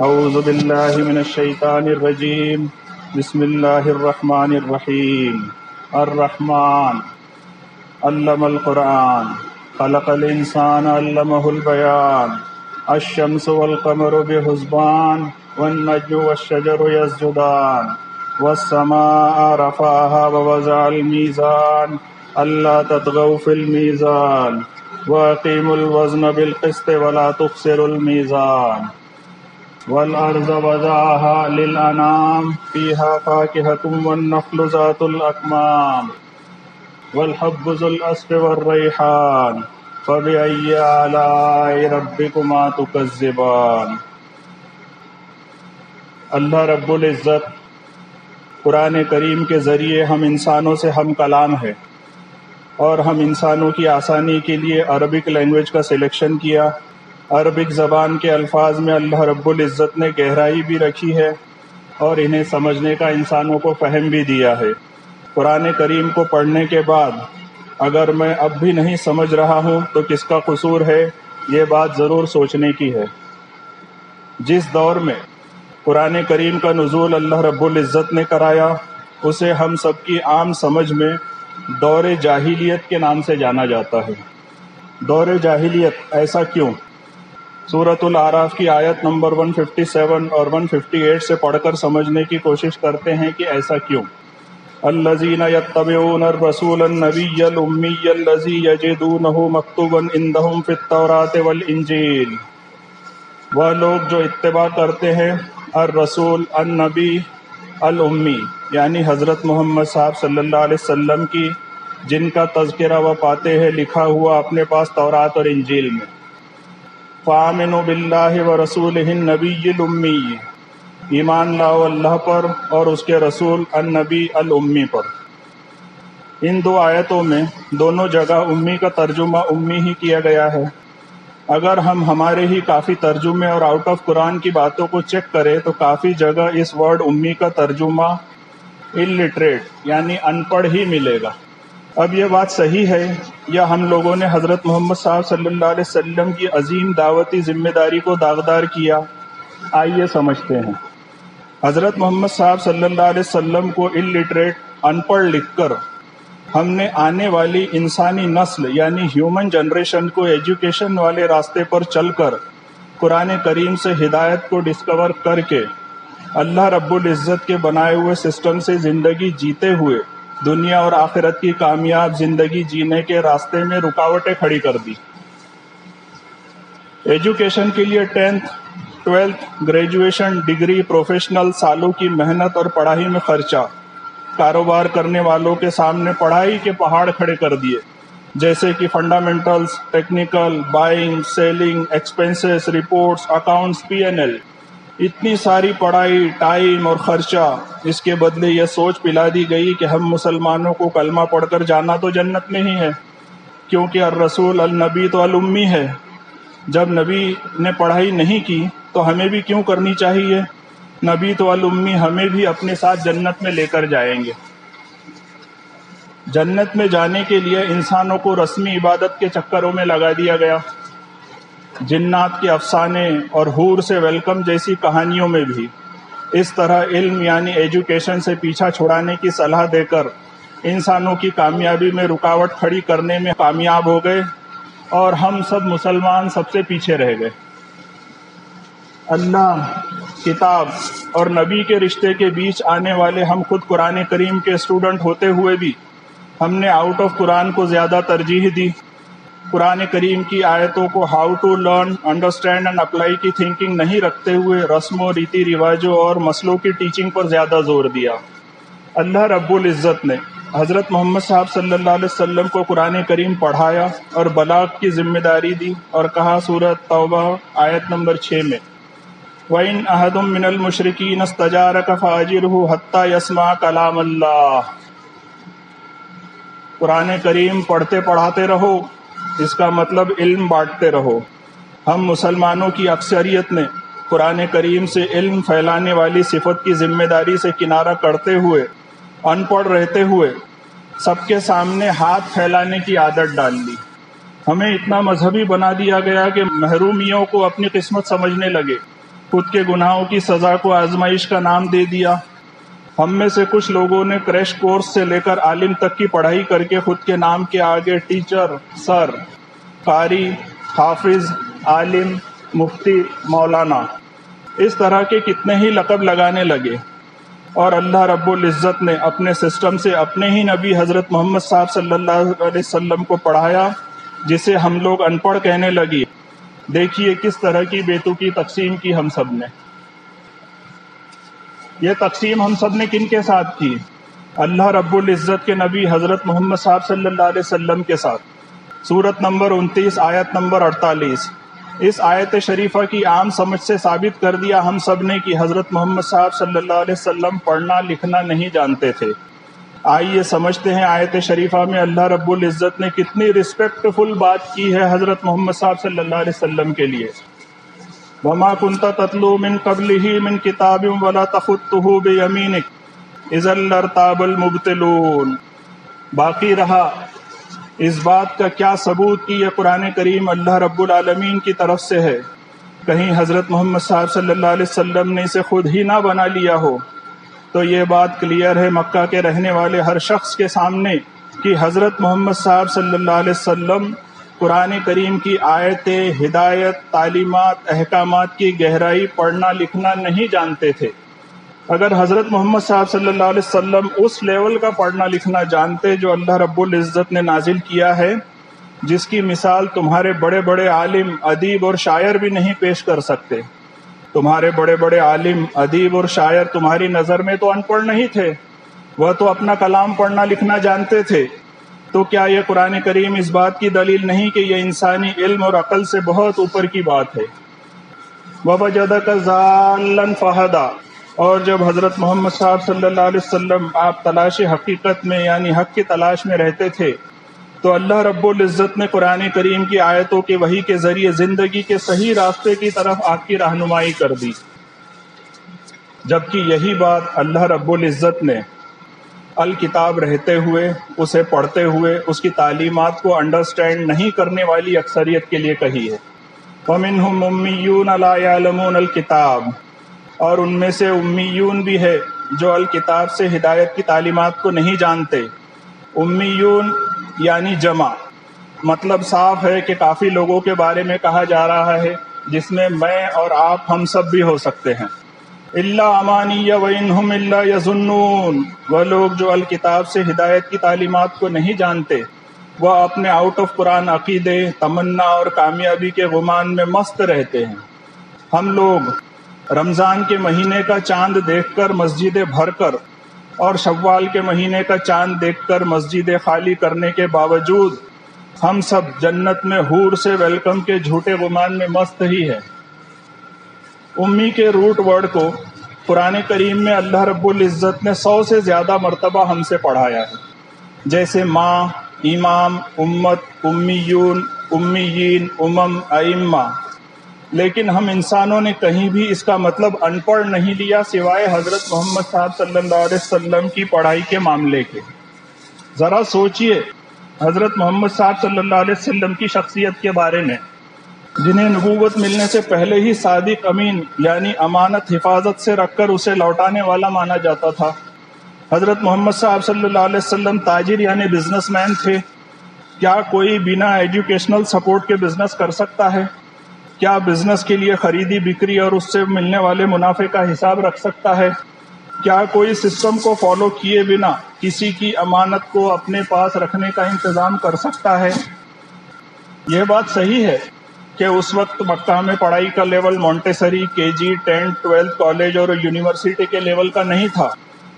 اعوذ باللہ من الشیطان الرجیم بسم اللہ الرحمن الرحیم الرحمن علم القرآن خلق الانسان علمہ البیان الشمس والقمر بحسبان والنجم والشجر يسجدان والسماء رفعها ووضع الميزان ألا تطغوا في الميزان وأقيموا الوزن بالقسط ولا تخسروا الميزان والأرض وضعها للأنام فيها فاكهة والنخل ذات الأكمام والحب ذو العصف والريحان فبأي آلاء ربكما تكذبان۔ اللہ رب العزت قرآن کریم کے ذریعے ہم انسانوں سے ہم کلام ہے، اور ہم انسانوں کی آسانی کے لیے عربک لینگویج کا سلیکشن کیا۔ عربک زبان کے الفاظ میں اللہ رب العزت نے گہرائی بھی رکھی ہے اور انہیں سمجھنے کا انسانوں کو فہم بھی دیا ہے۔ قرآن کریم کو پڑھنے کے بعد اگر میں اب بھی نہیں سمجھ رہا ہوں تو کس کا قصور ہے، یہ بات ضرور سوچنے کی ہے۔ جس دور میں قرآن کریم کا نزول اللہ رب العزت نے کرایا اسے ہم سب کی عام سمجھ میں دور جاہلیت کے نام سے جانا جاتا ہے۔ دور جاہلیت ایسا کیوں؟ سورۃ الاعراف کی آیت نمبر 157 اور 158 سے پڑھ کر سمجھنے کی کوشش کرتے ہیں کہ ایسا کیوں۔ الذین یتبعون الرسول النبی الامی الذی یجدونہ مکتوبا عندہم فی التوراۃ والانجیل، وہ لوگ جو اتباع کرتے ہیں الرسول النبی الامی، یعنی حضرت محمد صاحب صلی اللہ علیہ وسلم کی، جن کا تذکرہ وہ پاتے ہیں لکھا ہوا اپنے پاس تورات اور انجیل میں۔ فآمنوا باللہ ورسولہ النبی الامی، ایمان لاؤ اللہ پر اور اس کے رسول النبی الامی پر۔ ان دو آیتوں میں دونوں جگہ امی کا ترجمہ امی ہی کیا گیا ہے۔ اگر ہم ہمارے ہی کافی ترجمے اور آؤٹ آف قرآن کی باتوں کو چیک کریں تو کافی جگہ اس ورڈ امی کا ترجمہ الٹریٹ یعنی ان پڑھ ہی ملے گا۔ اب یہ بات صحیح ہے یا ہم لوگوں نے حضرت محمد صاحب صلی اللہ علیہ وسلم کی عظیم دعوتی ذمہ داری کو داغدار کیا؟ آئیے سمجھتے ہیں۔ حضرت محمد صاحب صلی اللہ علیہ وسلم کو الٹریٹ ان پڑھ لکھ کر ہم نے آنے والی انسانی نسل یعنی ہیومن جنریشن کو ایجوکیشن والے راستے پر چل کر قرآن کریم سے ہدایت کو ڈسکور کر کے اللہ رب العزت کے بنائے ہوئے سسٹم سے زندگی جیتے ہوئے دنیا اور آخرت کی کامیاب زندگی جینے کے راستے میں رکاوٹیں کھڑی کر دی۔ ایجوکیشن کے لیے 10th 12th graduation degree professional سالوں کی محنت اور پڑھائی میں خرچہ، کاروبار کرنے والوں کے سامنے پڑھائی کے پہاڑ کھڑے کر دیے، جیسے کہ fundamentals, technical, buying, selling, expenses, reports, accounts, P&L، اتنی ساری پڑھائی، ٹائم اور خرچہ، اس کے بدلے یہ سوچ پلا دی گئی کہ ہم مسلمانوں کو کلمہ پڑھ کر جانا تو جنت میں ہی ہے، کیونکہ الرسول النبی تو الامی ہے۔ جب نبی نے پڑھائی نہیں کی تو ہمیں بھی کیوں کرنی چاہیے؟ نبی تو الامی ہمیں بھی اپنے ساتھ جنت میں لے کر جائیں گے۔ جنت میں جانے کے لیے انسانوں کو رسمی عبادت کے چکروں میں لگا دیا گیا۔ جنات کے افسانے اور حور سے ویلکم جیسی کہانیوں میں بھی اس طرح علم یعنی ایجوکیشن سے پیچھا چھڑانے کی صلاح دے کر انسانوں کی کامیابی میں رکاوٹ کھڑی کرنے میں کامیاب ہو گئے، اور ہم سب مسلمان سب سے پیچھے رہ گئے۔ اللہ، کتاب اور نبی کے رشتے کے بیچ آنے والے ہم خود قرآن کریم کے اسٹوڈنٹ ہوتے ہوئے بھی ہم نے آؤٹ آف قرآن کو زیادہ ترجیح دی۔ قرآن کریم کی آیتوں کو how to learn, understand and apply کی تھنکنگ نہیں رکھتے ہوئے رسموں، ریتی رواجوں اور مسلوں کی ٹیچنگ پر زیادہ زور دیا۔ اللہ رب العزت نے حضرت محمد صاحب صلی اللہ علیہ وسلم کو قرآن کریم پڑھایا اور بلاغ کی ذمہ داری دی، اور کہا سورۃ توبہ آیت نمبر 6 میں وَإِنْ أَحَدٌ مِّنَ الْمُشْرِكِينَ اسْتَجَارَكَ فَأَجِرْهُ حَتَّى يَسْمَعَ كَلَامَ اللَّهِ۔ قرآن کریم پڑھتے پڑھاتے رہو، اس کا مطلب علم بانٹتے رہو۔ ہم مسلمانوں کی اکثریت نے قرآن کریم سے علم پھیلانے والی صفت کی ذمہ داری سے کنارہ کرتے ہوئے، ان پڑھ رہتے ہوئے سب کے سامنے ہاتھ پھیلانے کی عادت ڈال لی۔ ہمیں اتنا مذہبی بنا دیا گیا کہ محرومیوں کو اپنی قسمت سمجھنے لگے۔ خود کے گناہوں کی سزا کو آزمائش کا نام دے دیا۔ ہم میں سے کچھ لوگوں نے کریش کورس سے لے کر عالم تک کی پڑھائی کر کے خود کے نام کے آگے ٹیچر، سر، قاری، حافظ، عالم، مفتی، مولانا اس طرح کے کتنے ہی لقب لگانے لگے، اور اللہ رب العزت نے اپنے سسٹم سے اپنے ہی نبی حضرت محمد صاحب صلی اللہ علیہ وسلم کو پڑھایا، جسے ہم لوگ ان پڑھ کہنے لگے۔ دیکھیے کس طرح کی بیتوکی تقسیم کی ہم سب نے۔ یہ تقسیم ہم سب نے کن کے ساتھ کی؟ اللہ رب العزت کے نبی حضرت محمد صاحب صلی اللہ علیہ وسلم کے ساتھ۔ سورت نمبر 29 آیت نمبر 48۔ اس آیت شریفہ کی عام سمجھ سے ثابت کر دیا ہم سب نے کہ حضرت محمد صاحب صلی اللہ علیہ وسلم پڑھنا لکھنا نہیں جانتے تھے۔ آئیے سمجھتے ہیں آیت شریفہ میں اللہ رب العزت نے کتنی رسپیکٹفل بات کی ہے حضرت محمد صاحب صلی اللہ علیہ وسلم کے لیے۔ وَمَا كُنْتَ تَتْلُو مِن قَبْلِهِ مِن كِتَابٍ وَلَا تَخُطُّهُ بِيَمِينِكَ إِذًا لَارْتَابَ الْمُبْطِلُونَ۔ باقی رہا اس بات کا کیا ثبوت کہ یہ قرآن کریم اللہ رب العالمین کی طرف سے ہے، کہیں حضرت محمد صاحب صلی اللہ علیہ وسلم نے اسے خود ہی نہ بنا لیا ہو۔ تو یہ بات کلیئر ہے مکہ کے رہنے والے ہر شخص کے سامنے کہ حضرت محمد صاحب صلی اللہ علیہ وسلم قرآن کریم کی آیتیں، ہدایت، تعلیمات، احکامات کی گہرائی پڑھنا لکھنا نہیں جانتے تھے۔ اگر حضرت محمد صاحب صلی اللہ علیہ وسلم اس لیول کا پڑھنا لکھنا جانتے جو اللہ رب العزت نے نازل کیا ہے، جس کی مثال تمہارے بڑے بڑے عالم، ادیب اور شاعر بھی نہیں پیش کر سکتے۔ تمہارے بڑے بڑے عالم، ادیب اور شاعر تمہاری نظر میں تو ان پڑھ نہیں تھے، وہ تو اپنا کلام پڑھنا لکھنا جانتے تھے۔ تو کیا یہ قرآن کریم اس بات کی دلیل نہیں کہ یہ انسانی علم اور عقل سے بہت اوپر کی بات ہے؟ وَوَجَدَكَ ضَالًّا فَهَدَىٰ۔ اور جب حضرت محمد صاحب صلی اللہ علیہ وسلم آپ تلاش حقیقت میں یعنی حق کی تلاش میں رہتے تھے، تو اللہ رب العزت نے قرآن کریم کی آیتوں کے وحی کے ذریعے زندگی کے صحیح راستے کی طرف آپ کی رہنمائی کر دی، جبکہ یہی بات اللہ رب العزت نے الکتاب رہتے ہوئے، اسے پڑھتے ہوئے، اس کی تعلیمات کو انڈرسٹینڈ نہیں کرنے والی اکثریت کے لیے کہی ہے۔ وَمِنْهُمْ أُمِّيُّونَ لَا يَعْلَمُونَ الْكِتَابَ۔ اور ان میں سے امیون بھی ہے جو الکتاب سے ہدایت کی تعلیمات کو نہیں جانتے۔ امیون یعنی جمع، مطلب صاف ہے کہ کافی لوگوں کے بارے میں کہا جا رہا ہے، جس میں میں اور آپ ہم سب بھی ہو سکتے ہیں۔ الا امانی وانہم الا یظنون۔ وہ لوگ جو الکتاب سے ہدایت کی تعلیمات کو نہیں جانتے، وہ اپنے آؤٹ آف قرآن عقیدے، تمنا اور کامیابی کے گمان میں مست رہتے ہیں۔ ہم لوگ رمضان کے مہینے کا چاند دیکھ کر مسجدیں بھر کر اور شوال کے مہینے کا چاند دیکھ کر مسجدیں خالی کرنے کے باوجود ہم سب جنت میں حور سے ویلکم کے جھوٹے گمان میں مست ہی ہیں۔ امی کے روٹ ورڈ کو قرآن کریم میں اللہ رب العزت نے 100 سے زیادہ مرتبہ ہم سے پڑھایا ہے، جیسے ماں، امام، امت، امیون، امیین، ائمہ۔ لیکن ہم انسانوں نے کہیں بھی اس کا مطلب ان پڑھ نہیں لیا سوائے حضرت محمد صاحب صلی اللہ علیہ وسلم کی پڑھائی کے معاملے کے۔ ذرا سوچئے حضرت محمد صاحب صلی اللہ علیہ وسلم کی شخصیت کے بارے میں، جنہیں نبوت ملنے سے پہلے ہی صادق امین یعنی امانت حفاظت سے رکھ کر اسے لوٹانے والا مانا جاتا تھا۔ حضرت محمد صاحب صلی اللہ علیہ وسلم تاجر یعنی بزنس مین تھے۔ کیا کوئی بنا ایجوکیشنل سپورٹ کے بزنس کر سکتا ہے؟ کیا بزنس کے لیے خریدی بکری اور اس سے ملنے والے منافع کا حساب رکھ سکتا ہے؟ کیا کوئی سسٹم کو فالو کیے بنا کسی کی امانت کو اپنے پاس رکھنے کا انتظام کر سکتا ہے؟ یہ بات صحیح ہے کہ اس وقت مکہ میں پڑھائی کا level Montessori, KG، 10th 12th college اور یونیورسٹی کے لیول کا نہیں تھا،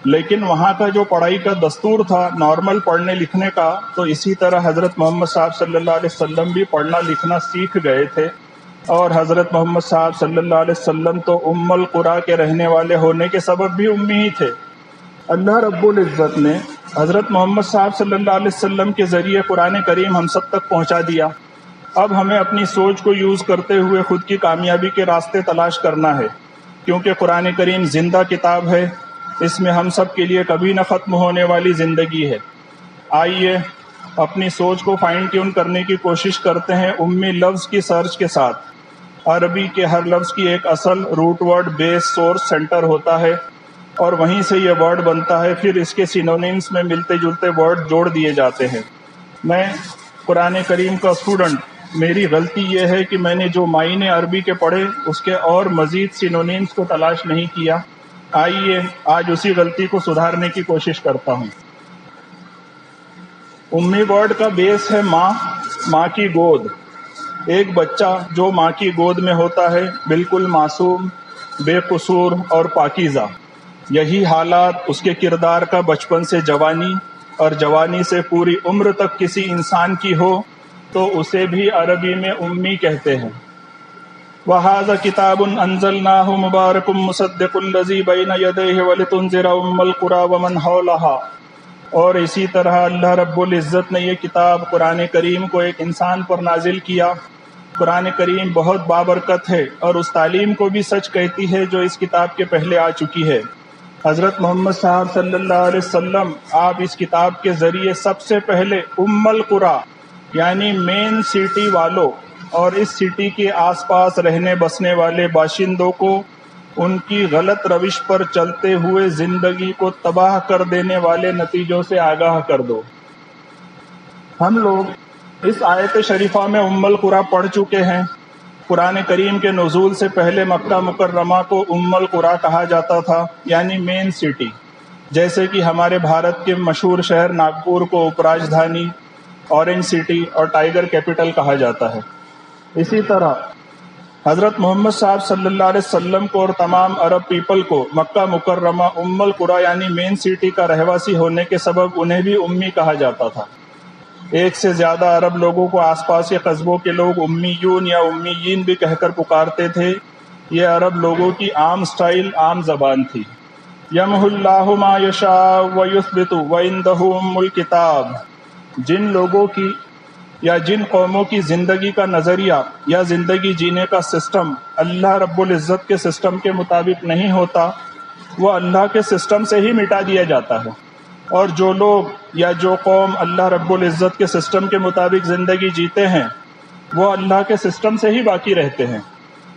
لیکن وہاں کا جو پڑھائی کا دستور تھا نارمل پڑھنے لکھنے کا، تو اسی طرح حضرت محمد صاحب صلی اللہ علیہ وسلم بھی پڑھنا لکھنا سیکھ گئے تھے، اور حضرت محمد صاحب صلی اللہ علیہ وسلم تو ام القریٰ کے رہنے والے ہونے کے سبب بھی امی ہی تھے۔ اللہ رب العزت نے حضرت محمد صاحب صلی اللہ علیہ وسلم کے ذریعے قرآن کریم ہم سب تک پہنچا دیا۔ اب ہمیں اپنی سوچ کو یوز کرتے ہوئے خود کی کامیابی کے راستے تلاش کرنا ہے، کیونکہ قرآن کریم زندہ کتاب ہے، اس میں ہم سب کے لیے کبھی نہ ختم ہونے والی زندگی ہے۔ آئیے اپنی سوچ کو فائن ٹیون کرنے کی کوشش کرتے ہیں امی لفظ کی سرچ کے ساتھ۔ عربی کے ہر لفظ کی ایک اصل روٹ ورڈ بیس سورس سینٹر ہوتا ہے اور وہیں سے یہ ورڈ بنتا ہے، پھر اس کے سینونیمز میں ملتے جلتے ورڈ جوڑ دیے جاتے ہیں۔ میں قرآن کریم کا اسٹوڈنٹ، میری غلطی یہ ہے کہ میں نے جو معنی عربی کے پڑھے اس کے اور مزید سینونیمز کو تلاش نہیں کیا۔ آئیے آج اسی غلطی کو سدھارنے کی کوشش کرتا ہوں۔ امی ورڈ کا بیس ہے ماں، ماں کی گود۔ ایک بچہ جو ماں کی گود میں ہوتا ہے بالکل معصوم، بے قصور اور پاکیزہ۔ یہی حالات اس کے کردار کا بچپن سے جوانی اور جوانی سے پوری عمر تک کسی انسان کی ہو تو اسے بھی عربی میں امی کہتے ہیں۔ وَهَذَا كِتَابٌ أَنزَلْنَاهُ مُبَارَكٌ مُصَدِّقُ الَّذِي بَيْنَ يَدَيْهِ وَلِتُنذِرَ أُمَّ الْقُرَىٰ وَمَنْ حَوْلَهَا۔ اور اسی طرح اللہ رب العزت نے یہ کتاب قرآن کریم کو ایک انسان پر نازل کیا۔ قرآن کریم بہت بابرکت ہے اور اس تعلیم کو بھی سچ کہتی ہے جو اس کتاب کے پہلے آ چکی ہے۔ حضرت محمد صاحب صلی اللہ علیہ وسلم آپ اس کتاب کے ذریعے سب سے پہلے ام القریٰ یعنی مین سٹی والوں اور اس سٹی کے آس پاس رہنے بسنے والے باشندوں کو ان کی غلط روش پر چلتے ہوئے زندگی کو تباہ کر دینے والے نتیجوں سے آگاہ کر دو۔ ہم لوگ اس آیت شریفہ میں ام القریٰ پڑھ چکے ہیں۔ قرآن کریم کے نزول سے پہلے مکہ مکرمہ کو ام القریٰ کہا جاتا تھا، یعنی مین سٹی، جیسے کہ ہمارے بھارت کے مشہور شہر ناگپور کو اپ راجدھانی، اورنج سٹی اور ٹائیگر کیپٹل کہا جاتا ہے۔ اسی طرح حضرت محمد صاحب صلی اللہ علیہ وسلم کو اور تمام عرب پیپل کو مکہ مکرمہ ام القریٰ یعنی مین سٹی کا رہواسی ہونے کے سبب انہیں بھی امی کہا جاتا تھا۔ ایک سے زیادہ عرب لوگوں کو آس پاس کے قصبوں کے لوگ امیون یا امیین بھی کہہ کر پکارتے تھے۔ یہ عرب لوگوں کی عام سٹائل، عام زبان تھی۔ یمحو اللہ ما یشاء ویثبت وعندہ ام الکتاب۔ جن لوگوں کی یا جن قوموں کی زندگی کا نظریہ یا زندگی جینے کا سسٹم اللہ رب العزت کے سسٹم کے مطابق نہیں ہوتا، وہ اللہ کے سسٹم سے ہی مٹا دیا جاتا ہے، اور جو لوگ یا جو قوم اللہ رب العزت کے سسٹم کے مطابق زندگی جیتے ہیں وہ اللہ کے سسٹم سے ہی باقی رہتے ہیں۔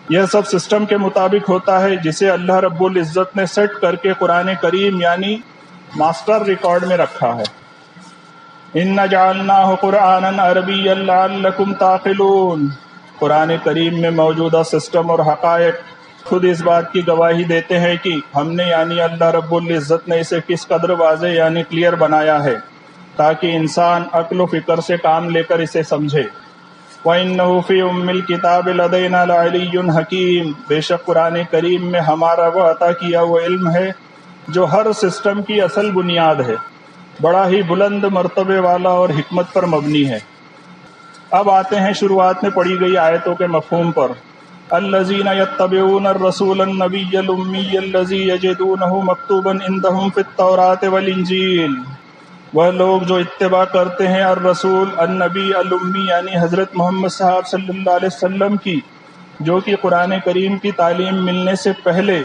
یہ سب سسٹم کے مطابق ہوتا ہے جسے اللہ رب العزت نے سیٹ کر کے قرآن کریم یعنی ماسٹر ریکارڈ میں رکھا ہے۔ اِنَّا جَعَلْنَاهُ قُرْآنًا عَرَبِيًّا لَعَلَّكُمْ تَعْقِلُونَ۔ قرآن کریم میں موجودہ سسٹم اور حقائق خود اس بات کی گواہی دیتے ہیں کہ ہم نے یعنی اللہ رب العزت نے اسے کس قدر واضح یعنی کلیئر بنایا ہے تاکہ انسان عقل و فکر سے کام لے کر اسے سمجھے۔ وَإِنَّهُ فِي أُمِّ الْكِتَابِ لَدَيْنَا لَعَلِيٌّ حَكِيمٌ۔ بے شک قرآن کریم میں ہمارا وہ عطا کیا وہ علم ہے جو ہر سسٹم کی اصل بنیاد ہے، بڑا ہی بلند مرتبے والا اور حکمت پر مبنی ہے۔ اب آتے ہیں شروعات میں پڑھی گئی آیتوں کے مفہوم پر۔ الذین یتبعون الرسول النبی الامی الذی یجدونہ مکتوبا عندہم فی التوراۃ والانجیل۔ وہ لوگ جو اتباع کرتے ہیں الرسول النبی الامی یعنی حضرت محمد صاحب صلی اللہ علیہ وسلم کی، جو کہ قرآن کریم کی تعلیم ملنے سے پہلے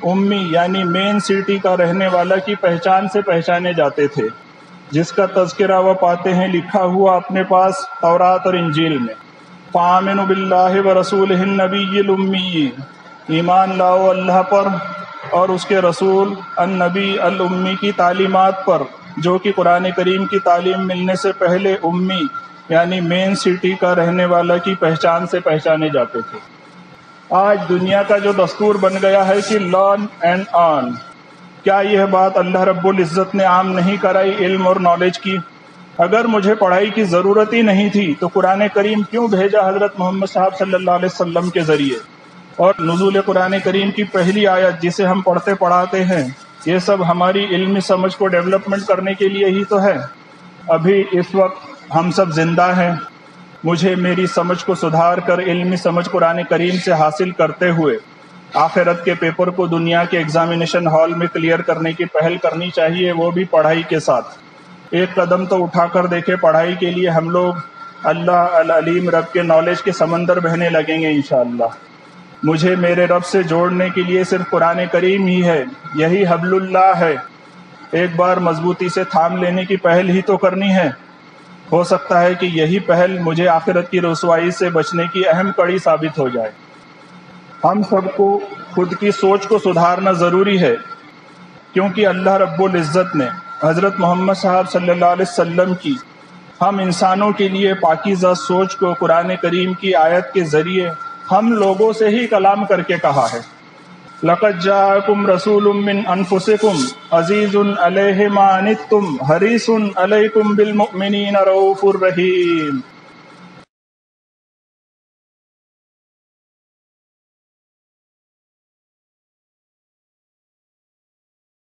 امی یعنی مین سٹی کا رہنے والا کی پہچان سے پہچانے جاتے تھے، جس کا تذکرہ وہ پاتے ہیں لکھا ہوا اپنے پاس تورات اور انجیل میں۔ فآمنوا باللہ ورسولہ النبی الامی۔ ایمان لاؤ اللہ پر اور اس کے رسول النبی الامی کی تعلیمات پر، جو کہ قرآن کریم کی تعلیم ملنے سے پہلے امی یعنی مین سٹی کا رہنے والا کی پہچان سے پہچانے جاتے تھے۔ آج دنیا کا جو دستور بن گیا ہے کہ لرن اینڈ ارن، کیا یہ بات اللہ رب العزت نے عام نہیں کرائی علم اور نالج کی؟ اگر مجھے پڑھائی کی ضرورت ہی نہیں تھی تو قرآن کریم کیوں بھیجا حضرت محمد صاحب صلی اللہ علیہ وسلم کے ذریعے؟ اور نزول قرآن کریم کی پہلی آیت جسے ہم پڑھتے پڑھاتے ہیں، یہ سب ہماری علمی سمجھ کو ڈیولپمنٹ کرنے کے لیے ہی تو ہے۔ ابھی اس وقت ہم سب زندہ ہیں، مجھے میری سمجھ کو سدھار کر علمی سمجھ قرآن کریم سے حاصل کرتے ہوئے آخرت کے پیپر کو دنیا کے ایگزامینیشن ہال میں کلیئر کرنے کی پہل کرنی چاہیے، وہ بھی پڑھائی کے ساتھ۔ ایک قدم تو اٹھا کر دیکھے پڑھائی کے لیے، ہم لوگ اللہ العلیم رب کے نالج کے سمندر بہنے لگیں گے انشاءاللہ۔ مجھے میرے رب سے جوڑنے کے لیے صرف قرآن کریم ہی ہے، یہی حبل اللہ ہے۔ ایک بار مضبوطی سے تھام لینے کی پہل ہی تو کرنی ہے۔ ہو سکتا ہے کہ یہی پہل مجھے آخرت کی رسوائی سے بچنے کی اہم کڑی ثابت ہو جائے۔ ہم سب کو خود کی سوچ کو سدھارنا ضروری ہے، کیونکہ اللہ رب العزت نے حضرت محمد صاحب صلی اللہ علیہ وسلم کی ہم انسانوں کے لیے پاکیزہ سوچ کو قرآن کریم کی آیت کے ذریعے ہم لوگوں سے ہی کلام کر کے کہا ہے۔ لَقَدْ جَاءَكُمْ رَسُولٌ مِّنْ أَنفُسِكُمْ عَزِيزٌ عَلَيْهِ مَا عَنِتُّمْ حَرِيصٌ عَلَيْكُمْ بِالْمُؤْمِنِينَ رَءُوفٌ رَحِيمٌ۔